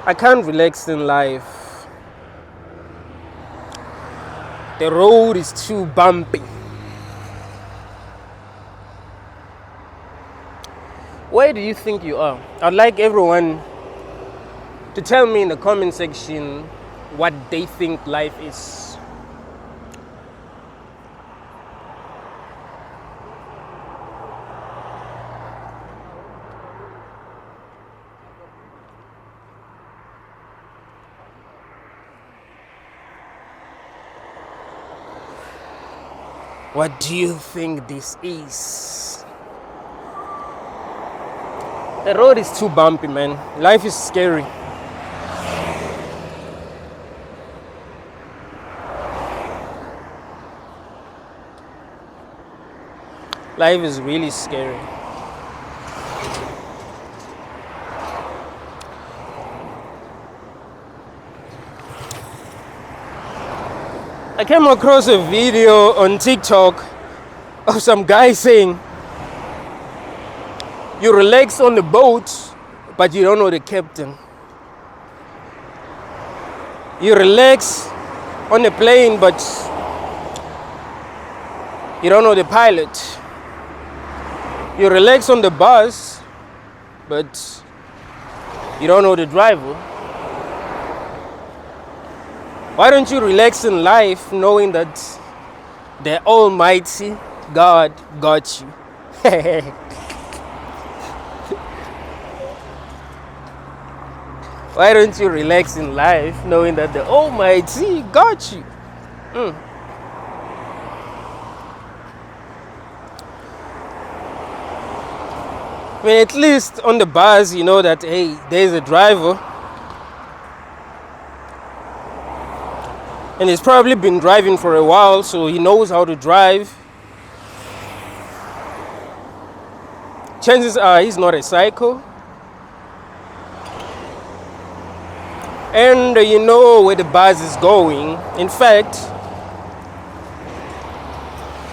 I can't relax in life. The road is too bumpy. Where do you think you are? I'd like everyone to tell me in the comment section what they think life is. What do you think this is? The road is too bumpy, man. Life is scary. Life is really scary. I came across a video on TikTok of some guy saying, you relax on the boat, but you don't know the captain. You relax on the plane, but you don't know the pilot. You relax on the bus, but you don't know the driver. Why don't you relax in life knowing that the Almighty God got you? Why don't you relax in life knowing that the Almighty got you? I mean, at least on the bus, you know that, hey, there's a driver. And he's probably been driving for a while, so he knows how to drive. Chances are he's not a psycho. And you know where the bus is going. In fact,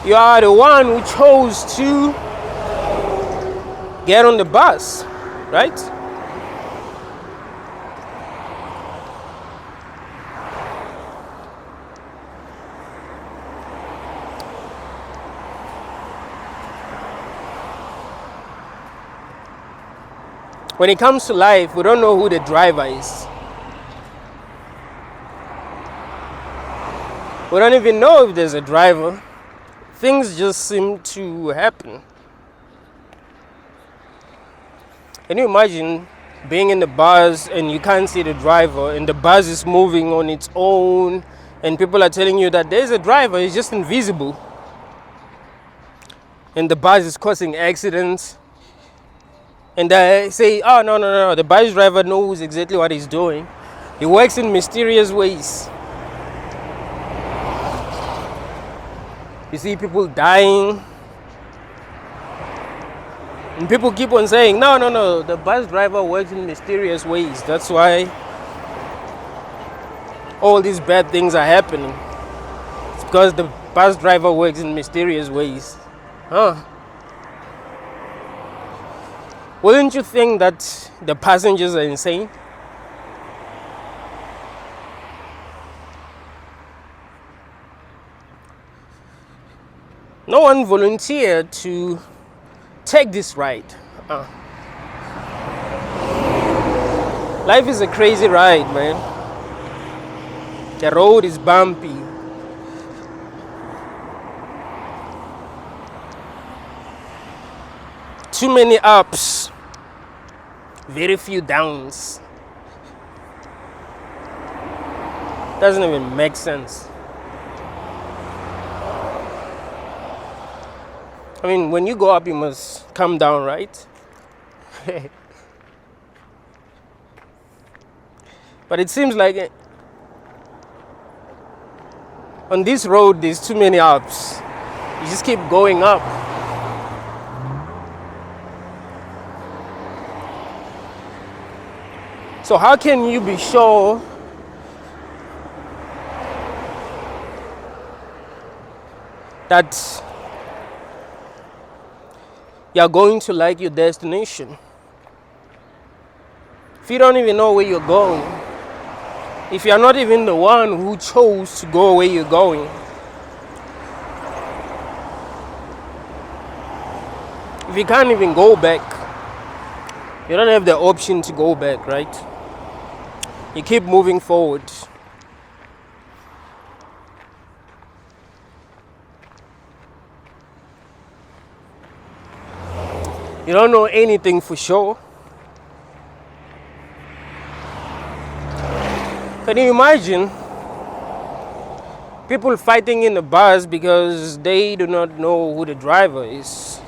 you are the one who chose to get on the bus, right? When it comes to life, we don't know who the driver is. We don't even know if there's a driver. Things just seem to happen. Can you imagine being in the bus and you can't see the driver and the bus is moving on its own and people are telling you that there's a driver, he's just invisible. And the bus is causing accidents. And they say, oh, no, the bus driver knows exactly what he's doing. He works in mysterious ways. You see people dying. And people keep on saying, no, the bus driver works in mysterious ways. That's why all these bad things are happening. It's because the bus driver works in mysterious ways. Wouldn't you think that the passengers are insane? No one volunteered to take this ride. Life is a crazy ride, man. The road is bumpy. Too many ups, very few downs. Doesn't even make sense. I mean, when you go up, you must come down, right? But it seems like on this road, there's too many ups. You just keep going up. So how can you be sure that you're going to like your destination? If you don't even know where you're going, if you're not even the one who chose to go where you're going, if you can't even go back, you don't have the option to go back, right? You keep moving forward. You don't know anything for sure. Can you imagine people fighting in the bus because they do not know who the driver is?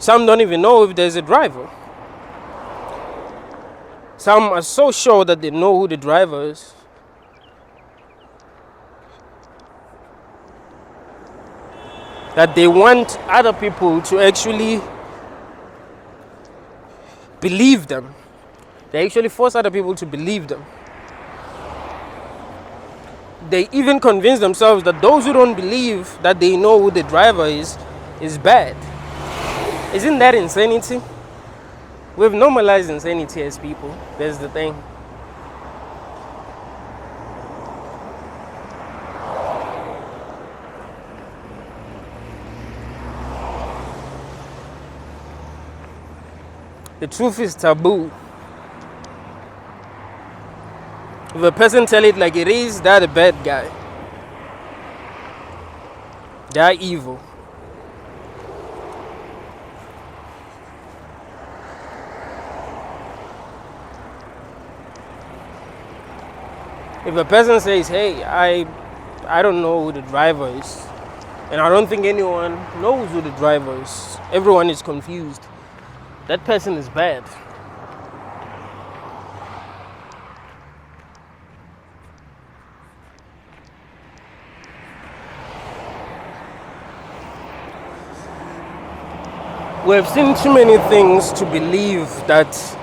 Some don't even know if there's a driver. Some are so sure that they know who the driver is. That they want other people to actually believe them. They actually force other people to believe them. They even convince themselves that those who don't believe that they know who the driver is bad. Isn't that insanity? We've normalized insanity as people. That's the thing. The truth is taboo. If a person tell it like it is, they're the bad guy. They're evil. If a person says, hey, I don't know who the driver is, and I don't think anyone knows who the driver is, everyone is confused, that person is bad. We have seen too many things to believe that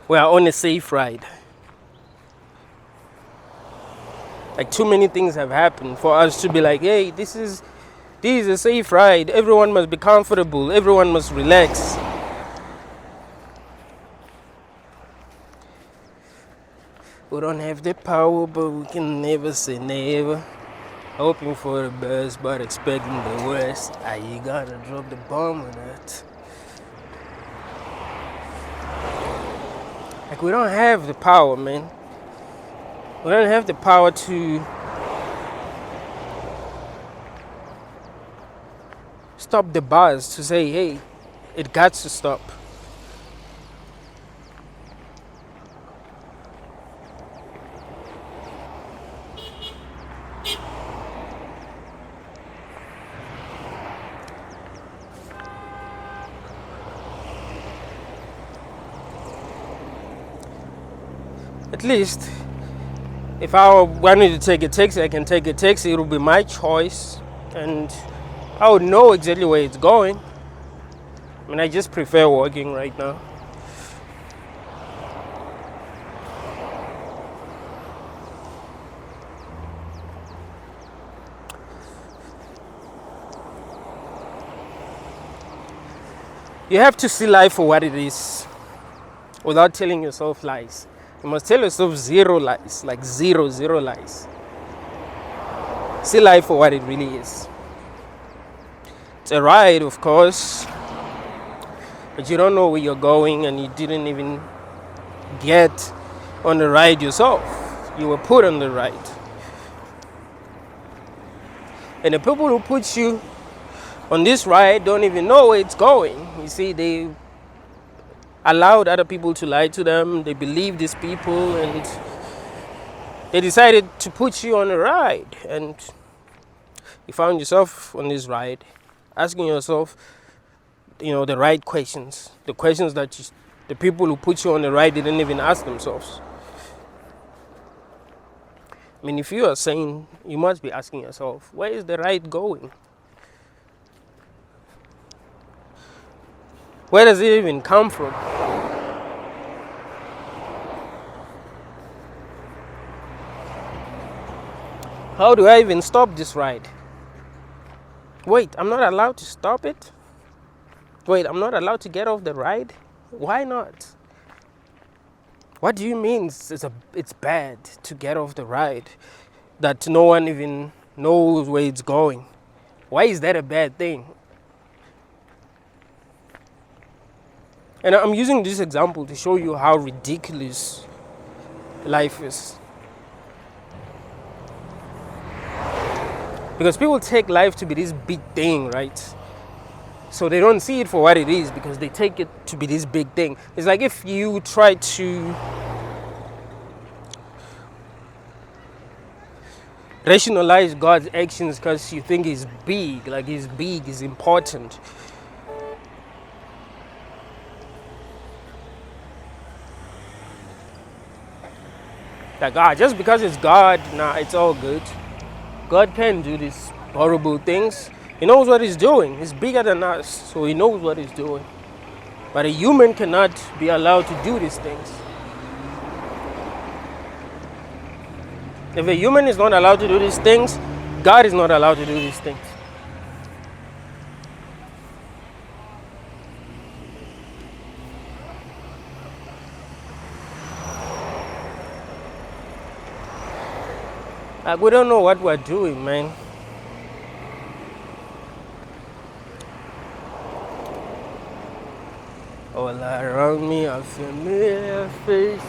we are on a safe ride. Like, too many things have happened for us to be like, hey, this is a safe ride. Everyone must be comfortable. Everyone must relax. We don't have the power, but we can never say never. Hoping for the best, but expecting the worst. You gotta drop the bomb on that. Like, we don't have the power, man. We don't have the power to stop the buzz, to say, hey, it got to stop. At least, if I wanted to take a taxi, I can take a taxi. It will be my choice, and I would know exactly where it's going. I mean, I just prefer walking right now. You have to see life for what it is, without telling yourself lies. You must tell yourself zero lies, like zero lies. See life for what it really is. It's a ride, of course, but you don't know where you're going, and you didn't even get on the ride yourself. You were put on the ride. And the people who put you on this ride don't even know where it's going. You see, they allowed other people to lie to them. They believed these people, and they decided to put you on a ride. And you found yourself on this ride, asking yourself, the right questions. The questions that the people who put you on the ride didn't even ask themselves. I mean, if you are sane, you must be asking yourself, where is the ride going? Where does it even come from? How do I even stop this ride? Wait, I'm not allowed to stop it? Wait, I'm not allowed to get off the ride? Why not? What do you mean it's bad to get off the ride? That no one even knows where it's going. Why is that a bad thing? And I'm using this example to show you how ridiculous life is. Because people take life to be this big thing, right? So they don't see it for what it is because they take it to be this big thing. It's like if you try to rationalize God's actions because you think he's big, like he's big, he's important. Like, just because it's God, nah, it's all good. God can do these horrible things. He knows what he's doing. He's bigger than us, so he knows what he's doing. But a human cannot be allowed to do these things. If a human is not allowed to do these things, God is not allowed to do these things. Like, we don't know what we're doing, man. All around me are familiar faces.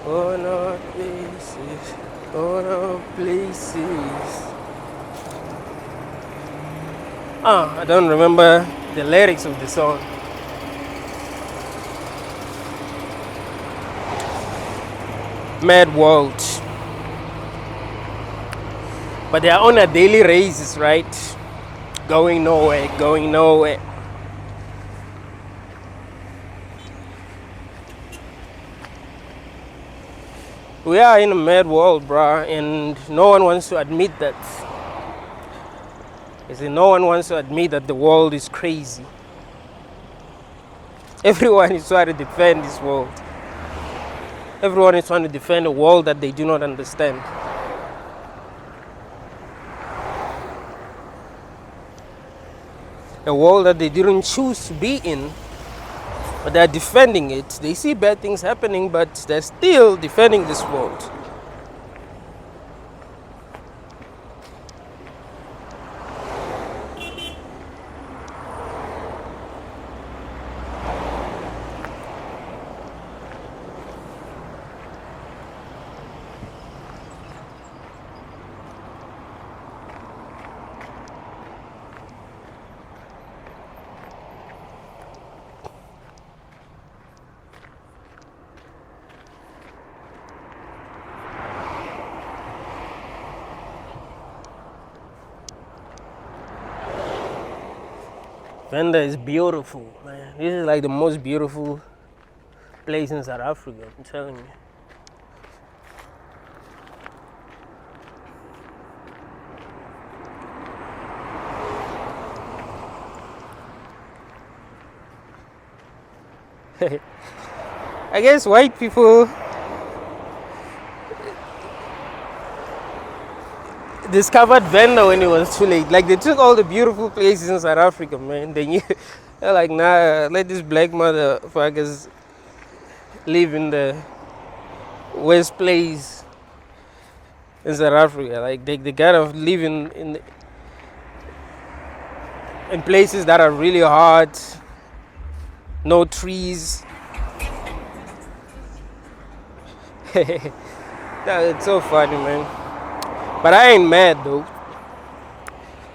Oh no places, oh no places. I don't remember the lyrics of the song. Mad world. But they are on a daily races, right? Going nowhere, going nowhere. We are in a mad world, bruh, and no one wants to admit that. You see, no one wants to admit that the world is crazy. Everyone is trying to defend this world. Everyone is trying to defend a world that they do not understand. A world that they didn't choose to be in, but they're defending it. They see bad things happening, but they're still defending this world. Venda is beautiful, man. This is like the most beautiful place in South Africa, I'm telling you. I guess white people discovered Venda when it was too late. Like, they took all the beautiful places in South Africa, man. They're like, nah, let these black motherfuckers live in the worst place in South Africa. Like, they gotta live in places that are really hot, no trees. It's so funny, man. But I ain't mad though.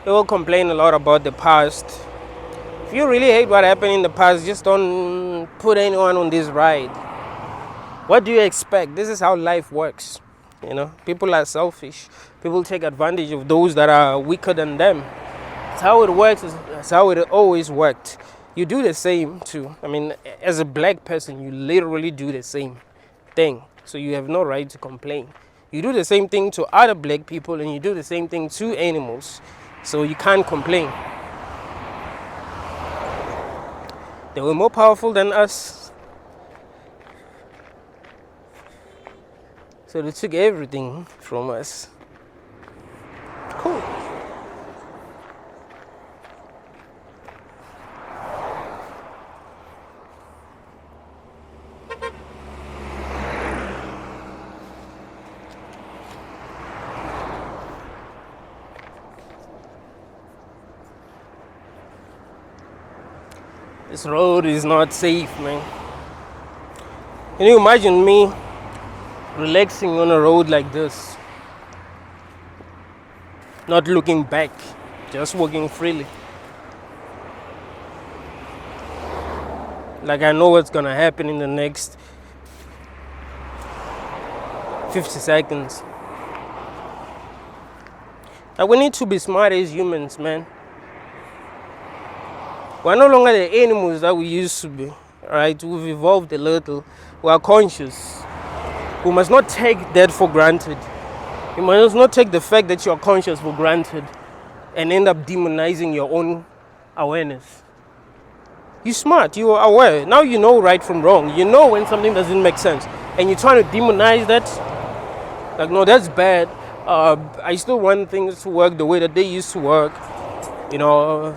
People complain a lot about the past. If you really hate what happened in the past, just don't put anyone on this ride. What do you expect? This is how life works. You know, people are selfish. People take advantage of those that are weaker than them. It's how it works. It's how it always worked. You do the same too. I mean, as a black person, you literally do the same thing. So you have no right to complain. You do the same thing to other black people and you do the same thing to animals. So you can't complain. They were more powerful than us. So they took everything from us. Cool. This road is not safe, man. Can you imagine me relaxing on a road like this? Not looking back, just walking freely. Like I know what's gonna happen in the next 50 seconds. Like we need to be smart as humans, man. We're no longer the animals that we used to be, right? We've evolved a little. We are conscious. We must not take that for granted. You must not take the fact that you're conscious for granted and end up demonizing your own awareness. You're smart, you're aware. Now you know right from wrong. You know when something doesn't make sense. And you're trying to demonize that. Like, no, that's bad. I still want things to work the way that they used to work. You know,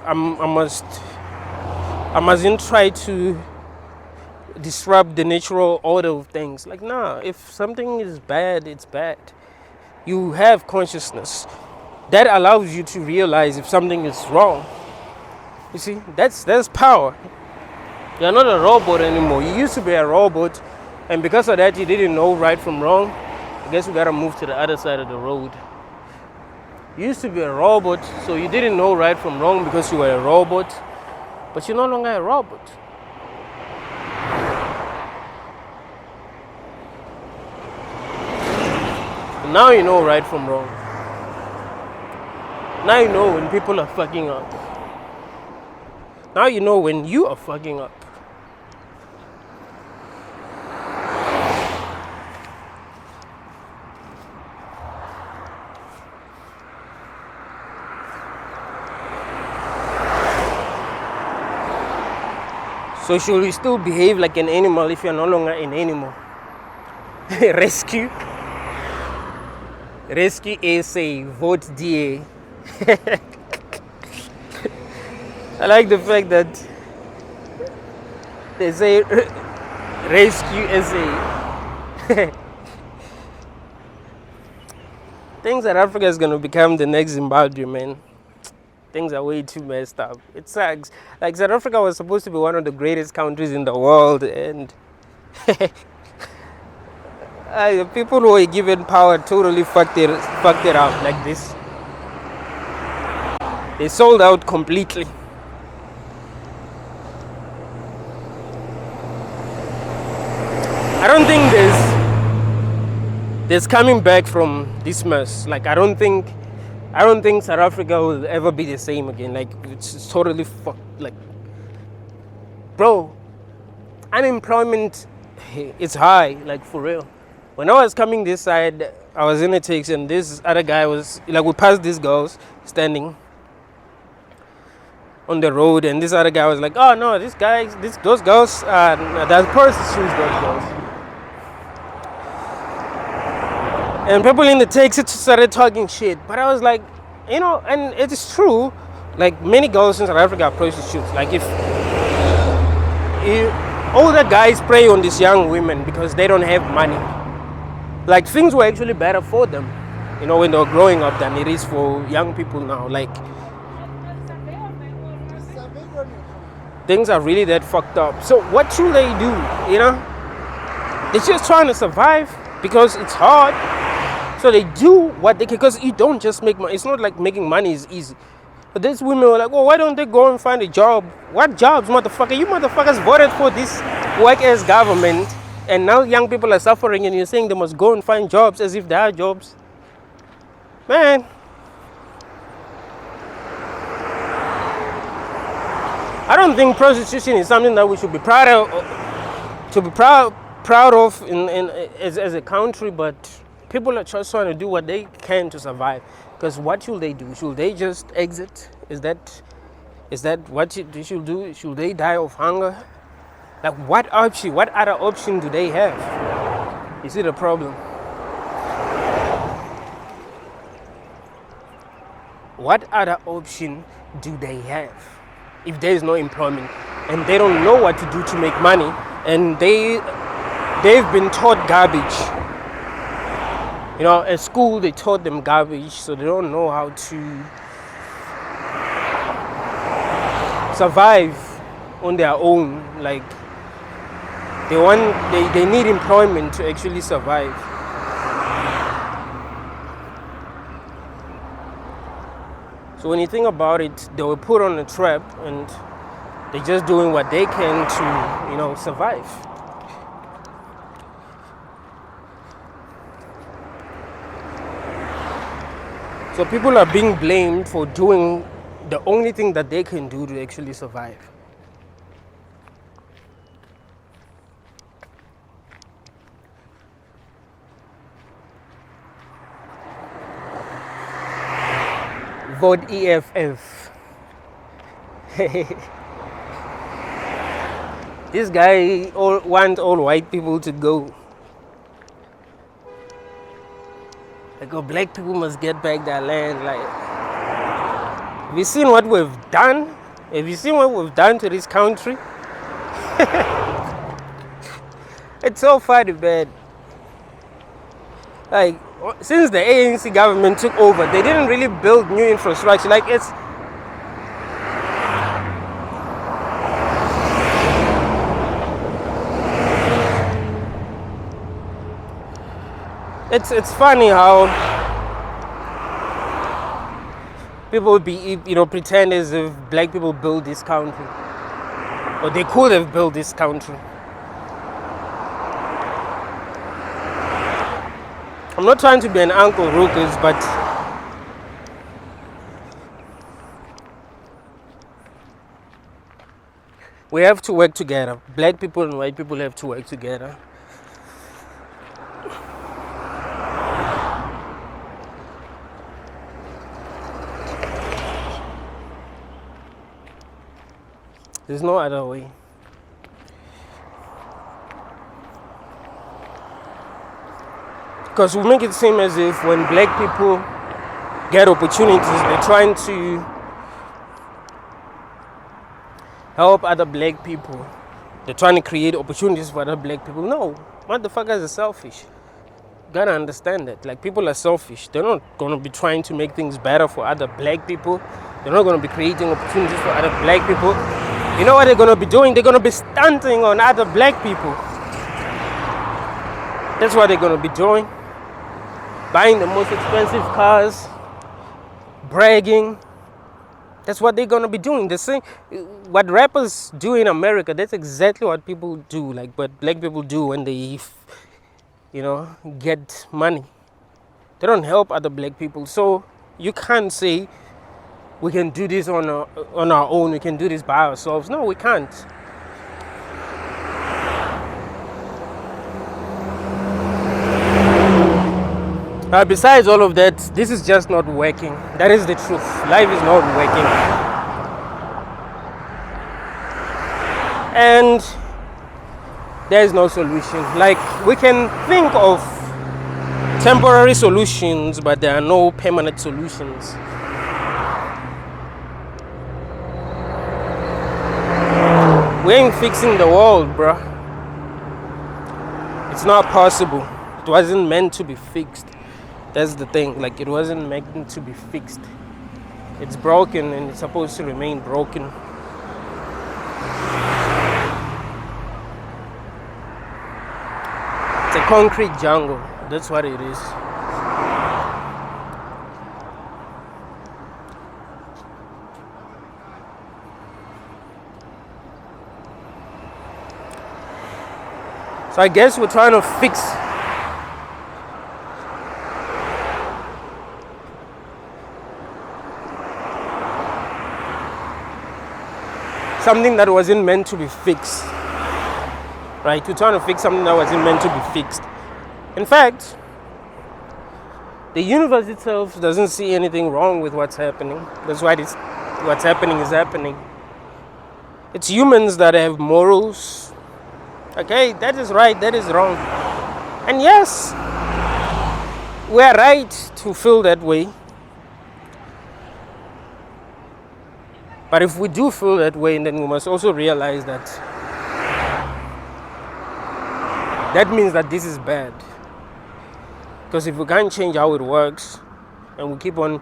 I mustn't try to disrupt the natural order of things. Like, nah, if something is bad, it's bad. You have consciousness. That allows you to realize if something is wrong. You see, that's power. You're not a robot anymore. You used to be a robot, and because of that, you didn't know right from wrong. I guess we gotta move to the other side of the road. You used to be a robot, so you didn't know right from wrong because you were a robot, but you're no longer a robot. Now you know right from wrong. Now you know when people are fucking up. Now you know when you are fucking up. So should we still behave like an animal if you're no longer an animal? Rescue SA, vote DA. I like the fact that they say rescue SA. Things that Africa is going to become the next Zimbabwe, man. Things are way too messed up. It sucks. Like, South Africa was supposed to be one of the greatest countries in the world, and the people who were given power totally fucked it up like this. They sold out completely. I don't think there's coming back from this mess. Like, I don't think South Africa will ever be the same again. Like, it's totally fucked. Like, bro, unemployment is high, like, for real. When I was coming this side, I was in a taxi and this other guy was, like, we passed these girls standing on the road, and this other guy was like, oh no, those girls, they're prostitutes, those girls. And people in the taxi started talking shit. But I was like, you know, and it is true, like, many girls in South Africa are prostitutes. Like, if older guys prey on these young women because they don't have money. Like, things were actually better for them, you know, when they were growing up than it is for young people now. Like, things are really that fucked up. So what should they do, you know? They're just trying to survive because it's hard. So they do what they can, because you don't just make money. It's not like making money is easy. But these women were like, well, why don't they go and find a job? What jobs, motherfucker? You motherfuckers voted for this work-ass government, and now young people are suffering, and you're saying they must go and find jobs as if they are jobs. Man. I don't think prostitution is something that we should be proud of, as a country, but people are just trying to do what they can to survive. Because what should they do? Should they just exit? Is that what they should do? Should they die of hunger? Like, what other option do they have? You see the problem? What other option do they have if there is no employment and they don't know what to do to make money, and they've been taught garbage? You know, at school they taught them garbage, so they don't know how to survive on their own. Like they need employment to actually survive. So when you think about it, they were put on a trap and they're just doing what they can to, survive. So people are being blamed for doing the only thing that they can do to actually survive. Vote EFF. This guy wants all white people to go. Like, black people must get back their land. Like, have you seen what we've done? Have you seen what we've done to this country? It's so funny, man. Like, since the ANC government took over, they didn't really build new infrastructure. Like, it's funny how people would be, pretend as if black people built this country, or they could have built this country. I'm not trying to be an Uncle Ruckus, but we have to work together. Black people and white people have to work together. There's no other way. Because we make it seem as if when black people get opportunities, they're trying to help other black people. They're trying to create opportunities for other black people. No, motherfuckers are selfish. You gotta understand that. Like, people are selfish. They're not gonna be trying to make things better for other black people. They're not gonna be creating opportunities for other black people. You know what they're gonna be doing? They're gonna be stunting on other black people. That's what they're gonna be doing. Buying the most expensive cars, bragging. That's what they're gonna be doing. The same, what rappers do in America, that's exactly what people do. Like what black people do when they, get money. They don't help other black people. So you can't say we can do this on our own. We can do this by ourselves. No, we can't. Besides all of that, this is just not working. That is the truth. Life is not working. And there is no solution. Like, we can think of temporary solutions, but there are no permanent solutions. We ain't fixing the world, bruh. It's not possible. It wasn't meant to be fixed. That's the thing. Like, it wasn't meant to be fixed. It's broken and it's supposed to remain broken. It's a concrete jungle. That's what it is. So I guess we're trying to fix something that wasn't meant to be fixed. Right? We're trying to fix something that wasn't meant to be fixed. In fact, the universe itself doesn't see anything wrong with what's happening. That's why what's happening is happening. It's humans that have morals. Okay, that is right, that is wrong. And yes, we're right to feel that way. But if we do feel that way, then we must also realize that that means that this is bad. Because if we can't change how it works, and we keep on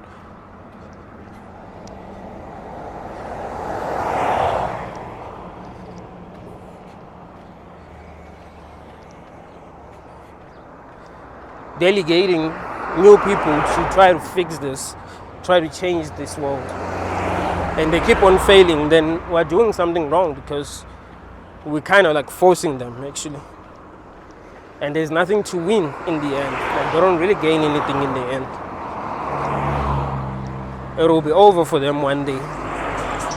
delegating new people to try to fix this, try to change this world, and they keep on failing, then we're doing something wrong, because we're kind of like forcing them actually. And there's nothing to win in the end. Like, they don't really gain anything in the end. It will be over for them one day,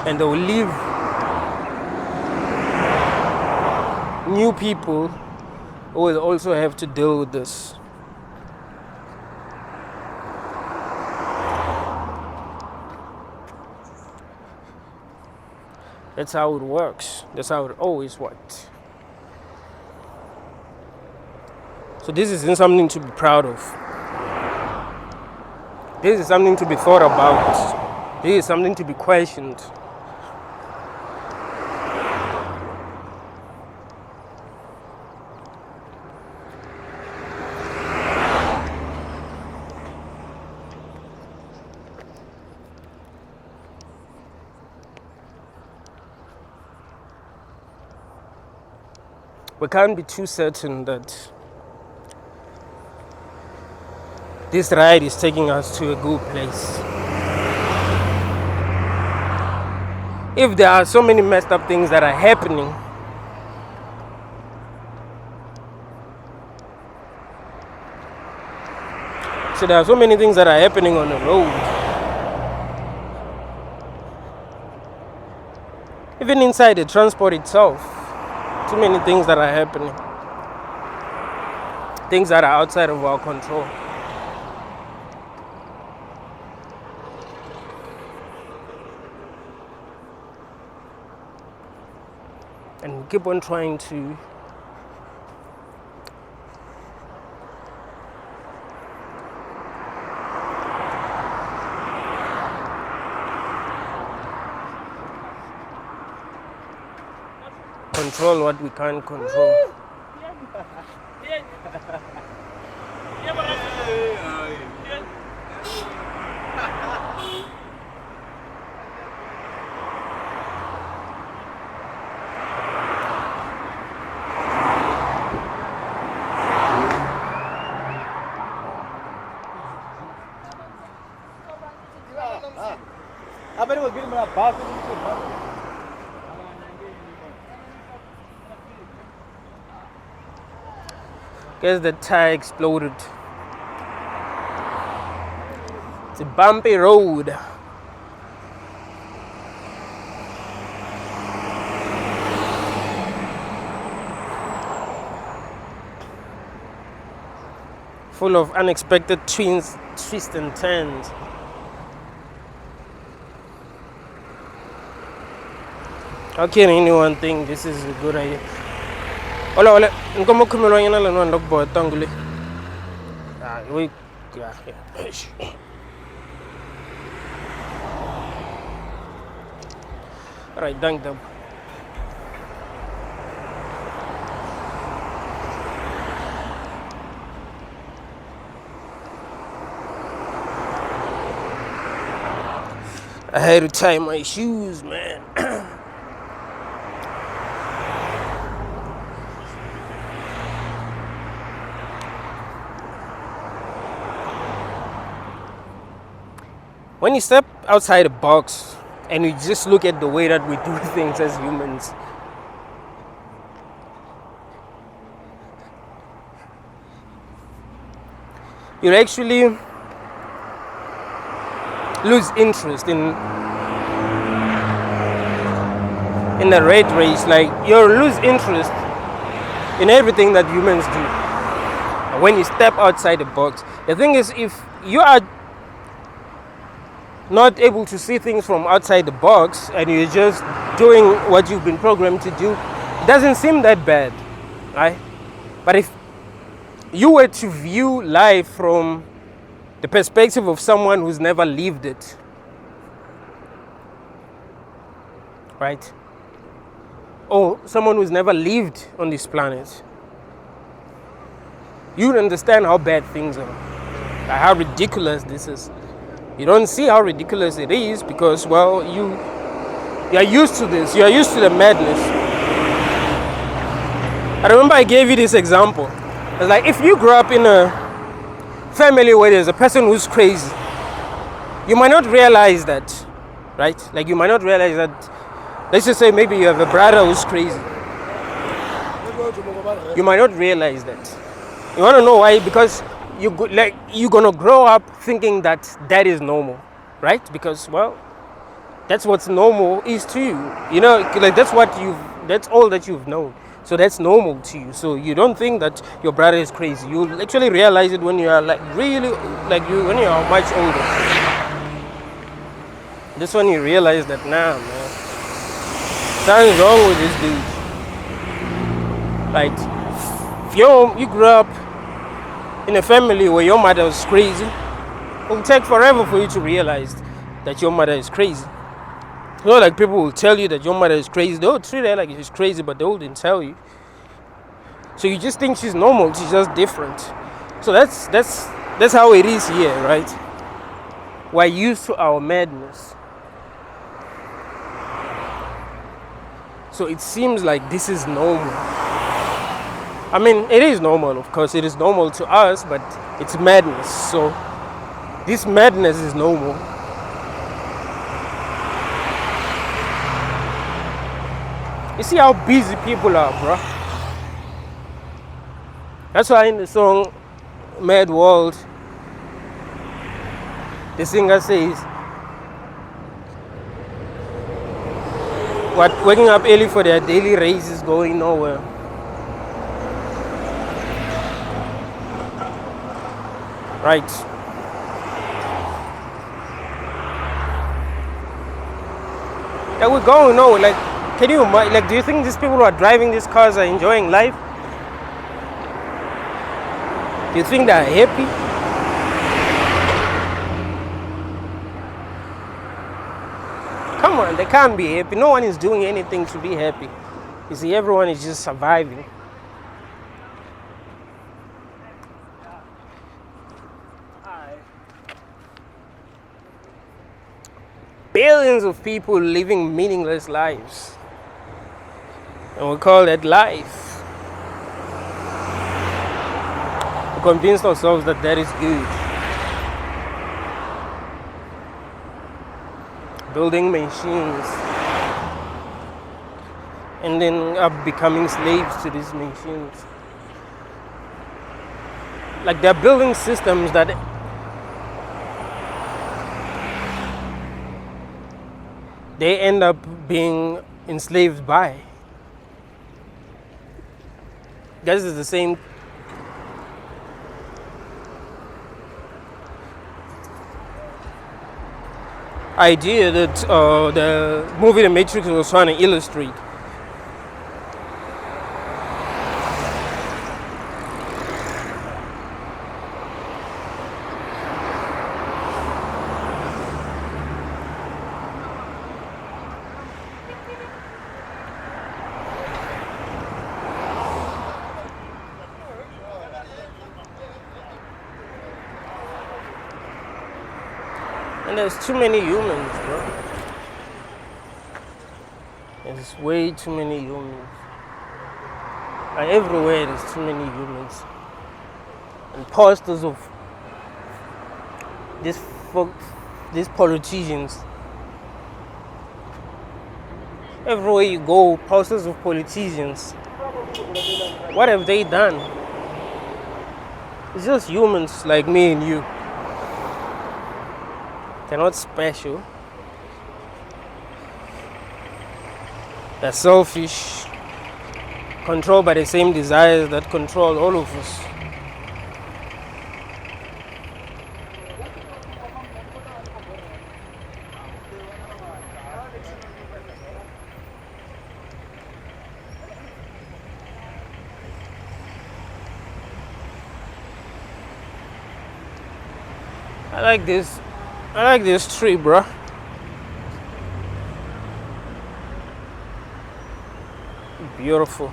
and they will leave new people who will also have to deal with this. That's how it works. That's how it always worked. So this isn't something to be proud of. This is something to be thought about. This is something to be questioned. We can't be too certain that this ride is taking us to a good place. If there are so many messed up things that are happening, so there are so many things that are happening on the road. Even inside the transport itself, too many things that are happening. Things that are outside of our control. And we keep on trying to control what we can't control. Guess the tire exploded. It's a bumpy road. Full of unexpected twists and turns. How can anyone think this is a good idea? Hola, ¿cómo que me lo vayan a la nueva lockboard tangule? Ah, wait, yeah. Alright, thank them. I had to tie my shoes, man. When you step outside the box and you just look at the way that we do things as humans, you'll actually lose interest in the rat race. Like, you'll lose interest in everything that humans do when you step outside the box. The thing is, if you are not able to see things from outside the box and you're just doing what you've been programmed to do, it doesn't seem that bad, right? But if you were to view life from the perspective of someone who's never lived it, right? Or someone who's never lived on this planet, you'd understand how bad things are, like how ridiculous this is. You don't see how ridiculous it is because, well, you are used to this. You are used to the madness. I remember I gave you this example. It's like, if you grew up in family where there's a person who's crazy, you might not realize that, right? Like you might not realize that. Let's just say maybe you have a brother who's crazy. You might not realize that. You want to know why? Because you're gonna grow up thinking that that is normal, right? Because well, that's what's normal is to you. You know, like that's all that you've known. So that's normal to you. So you don't think that your brother is crazy. You actually realize it when you are like really when you are much older. That's when you realize that nah, man, something's wrong with this dude. Like you grew up in a family where your mother was crazy, it will take forever for you to realize that your mother is crazy. You know, like people will tell you that your mother is crazy. They'll treat her like she's crazy, but they wouldn't tell you. So you just think she's normal. She's just different. So that's how it is here, right? We're used to our madness. So it seems like this is normal. I mean, it is normal, of course. It is normal to us, but it's madness. So this madness is normal. You see how busy people are, bro. That's why in the song Mad World, the singer says, what waking up early for their daily race is going nowhere. Right. Like we're going nowhere. Like, can you like? Do you think these people who are driving these cars are enjoying life? Do you think they're happy? Come on, they can't be happy. No one is doing anything to be happy. You see, everyone is just surviving. Billions of people living meaningless lives. And we call that life. We convinced ourselves that that is good. Building machines. And then up becoming slaves to these machines. Like they're building systems that they end up being enslaved by. This is the same idea that the movie The Matrix was trying to illustrate. And there's too many humans, bro. There's way too many humans. And everywhere there's too many humans. And posters of these politicians. Everywhere you go, posters of politicians. What have they done? It's just humans like me and you. They're not special. They're selfish, controlled by the same desires that control all of us. I like this tree, bro. Beautiful.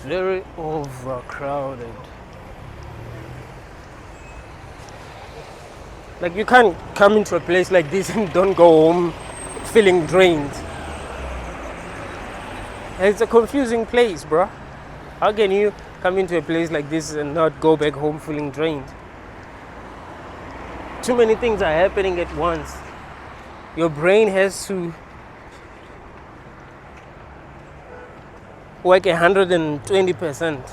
very overcrowded. Like, you can't come into a place like this and don't go home feeling drained. It's a confusing place, bro. How can you come into a place like this and not go back home feeling drained? Too many things are happening at once. Your brain has to work 120%.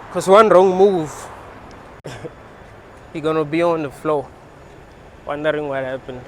Because one wrong move, you're gonna be on the floor, wondering what happened.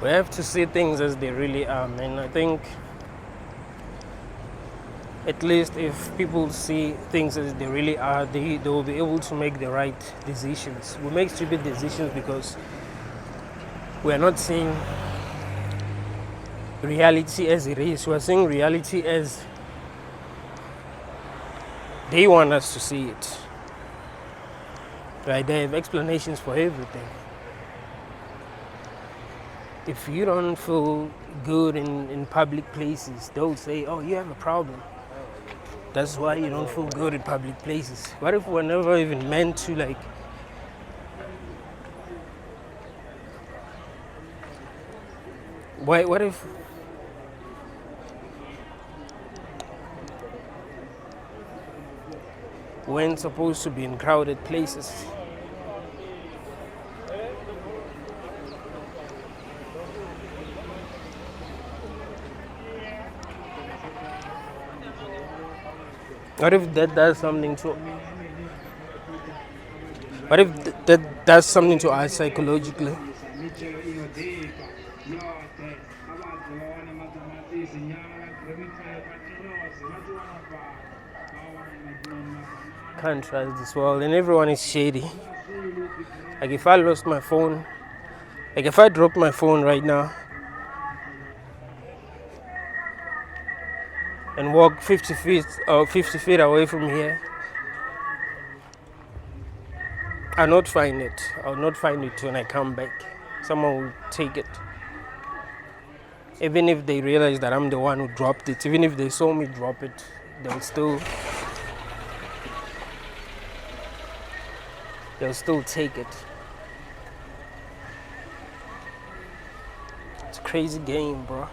We have to see things as they really are, man. I think at least if people see things as they really are, they will be able to make the right decisions. We make stupid decisions because we are not seeing reality as it is. We are seeing reality as they want us to see it. Right? They have explanations for everything. If you don't feel good in public places, they'll say, oh, you have a problem. That's why you don't feel good in public places. What if we're never even meant to, like, what if we weren't supposed to be in crowded places? What if that does something to? What if that does something to us psychologically? Can't trust this world, and everyone is shady. Like, if I lost my phone, like if I drop my phone right now and walk 50 feet away from here, I'll not find it. I'll not find it when I come back. Someone will take it. Even if they realize that I'm the one who dropped it, even if they saw me drop it, they'll still take it. It's a crazy game, bro.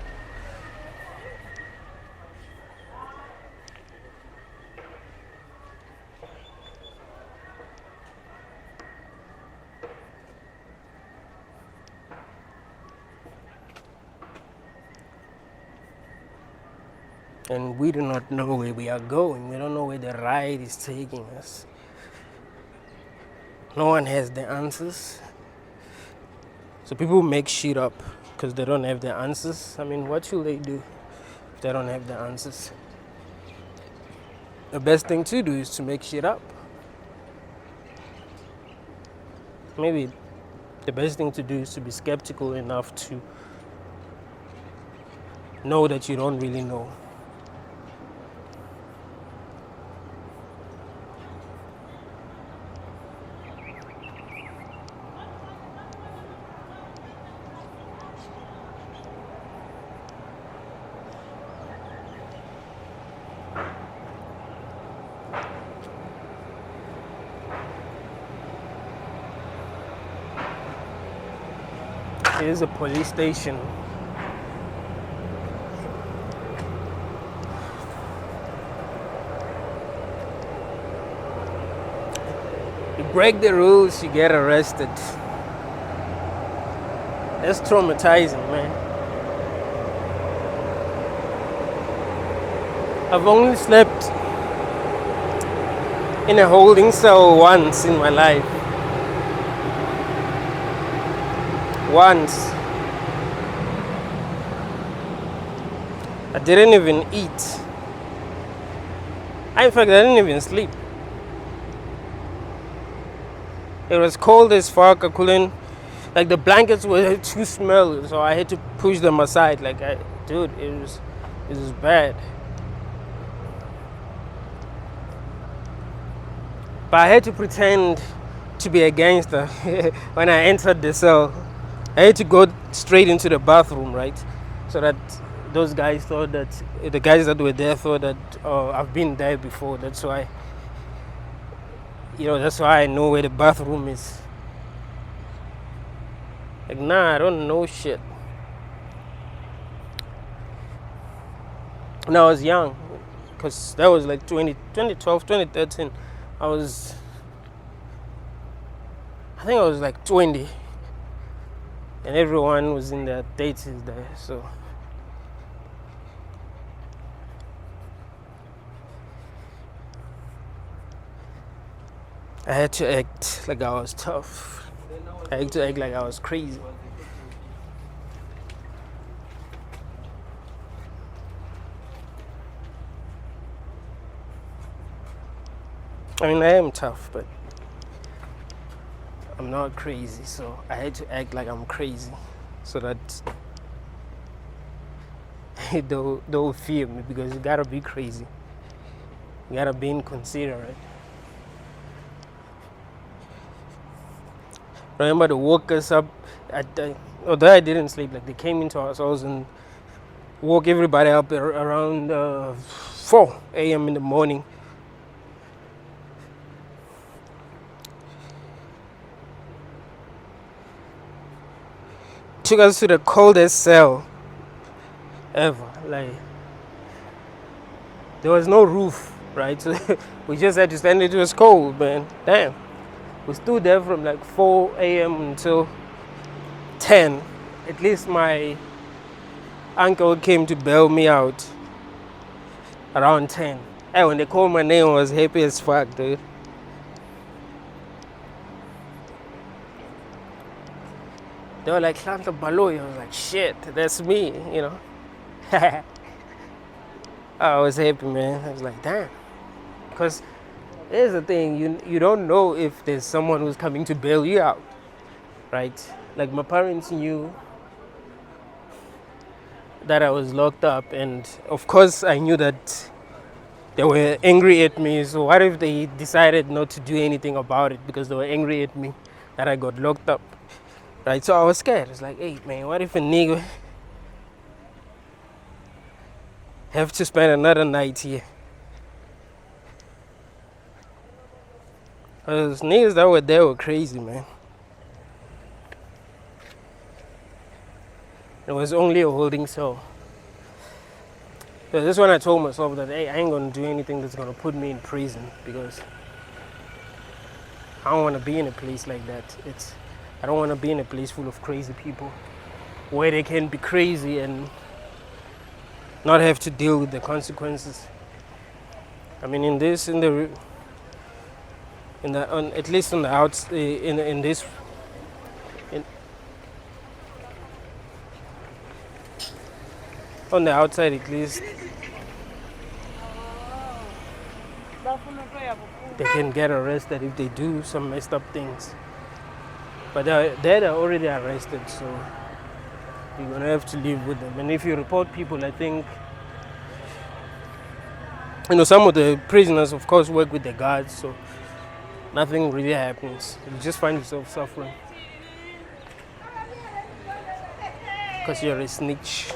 And we do not know where we are going. We don't know where the ride is taking us. No one has the answers. So people make shit up because they don't have the answers. I mean, what should they do if they don't have the answers? The best thing to do is to make shit up. Maybe the best thing to do is to be skeptical enough to know that you don't really know. Here's a police station. You break the rules, you get arrested. That's traumatizing, man. I've only slept in a holding cell once in my life. Once. I didn't even eat. In fact, I didn't even sleep. It was cold as fuck. I couldn't, like, the blankets were too smelly, so I had to push them aside. Like, dude, it was bad. But I had to pretend to be a gangster when I entered the cell. I had to go straight into the bathroom, right? So that those guys thought that, the guys that were there thought that, oh, I've been there before. That's why, that's why I know where the bathroom is. Like, nah, I don't know shit. When I was young, because that was like 2012, 2013, I think I was like 20. And everyone was in their 30s there, so. I had to act like I was tough. I had to act like I was crazy. I mean, I am tough, but I'm not crazy, so I had to act like I'm crazy so that don't fear me, because you gotta be crazy. You gotta be inconsiderate. Remember, they woke us up although I didn't sleep, like they came into our house and woke everybody up around 4 a.m. in the morning. Took us to the coldest cell ever. Like, there was no roof, right? So we just had to stand. It was cold, man. Damn. We stood there from like 4 a.m. until 10. At least my uncle came to bail me out around 10. Hey, when they called my name, I was happy as fuck, dude. They were like, Klanta Baloy. I was like, shit, that's me, I was happy, man. I was like, damn. Because here's the thing, you don't know if there's someone who's coming to bail you out, right? Like, my parents knew that I was locked up, and of course I knew that they were angry at me. So what if they decided not to do anything about it because they were angry at me that I got locked up, right? So I was scared. It's like, hey man, what if a nigga have to spend another night here? Those niggas that were there were crazy, man. It was only a holding cell. So this is when I told myself that, hey, I ain't gonna do anything that's gonna put me in prison, because I don't want to be in a place like that. I don't want to be in a place full of crazy people where they can be crazy and not have to deal with the consequences. I mean, at least on the outs, in this, on the outside at least, they can get arrested if they do some messed up things. But they're already arrested, so you're gonna have to live with them. And if you report people, I think, some of the prisoners, of course, work with the guards, so nothing really happens. You just find yourself suffering because you're a snitch.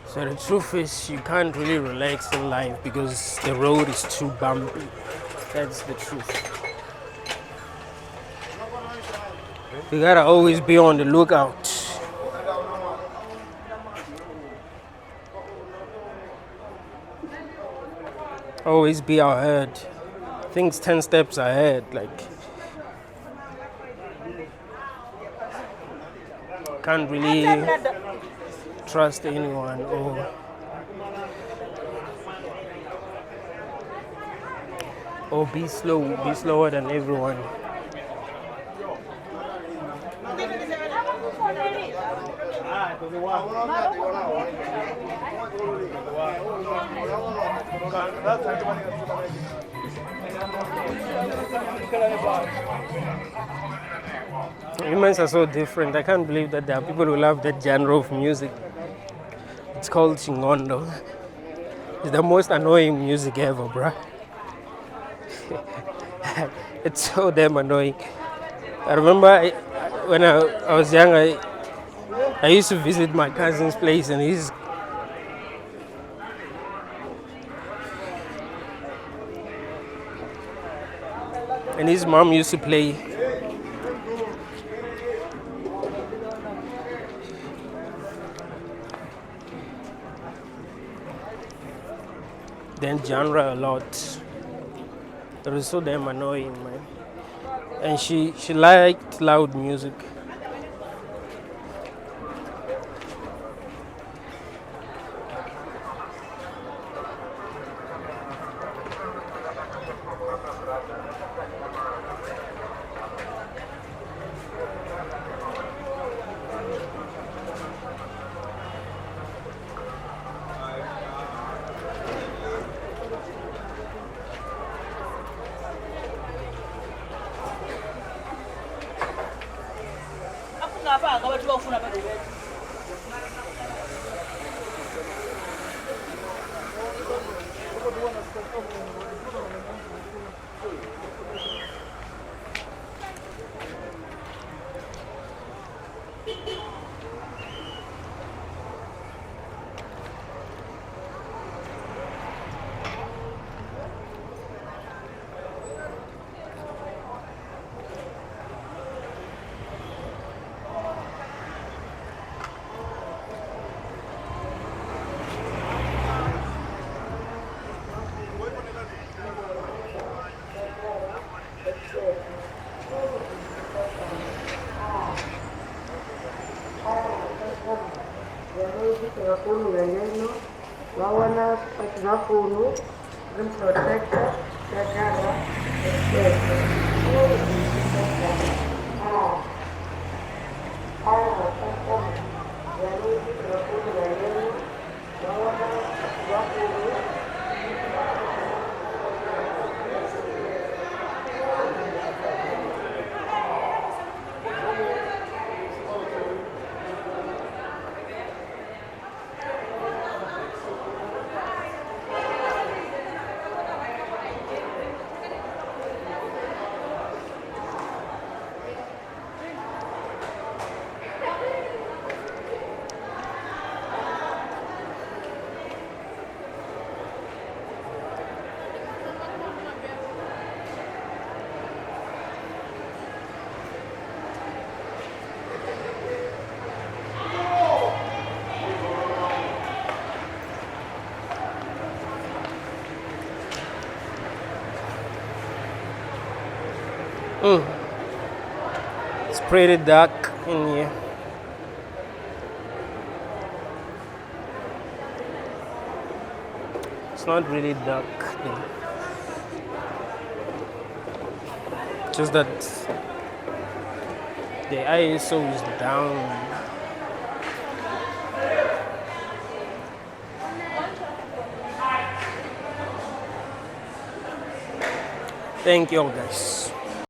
So the truth is, you can't really relax in life because the road is too bumpy. That's the truth. We gotta always be on the lookout. Always be ahead. Things 10 steps ahead. Like, can't really trust anyone or be slower than everyone. Humans are so different. I can't believe that there are people who love that genre of music. It's called Chingondo. It's the most annoying music ever, bruh. It's so damn annoying. I remember when I was young, I used to visit my cousin's place, and his mom used to play that genre a lot. It was so damn annoying, man. And she liked loud music. It's pretty dark in here. It's not really dark though. Just that the ISO is down. Thank you all guys.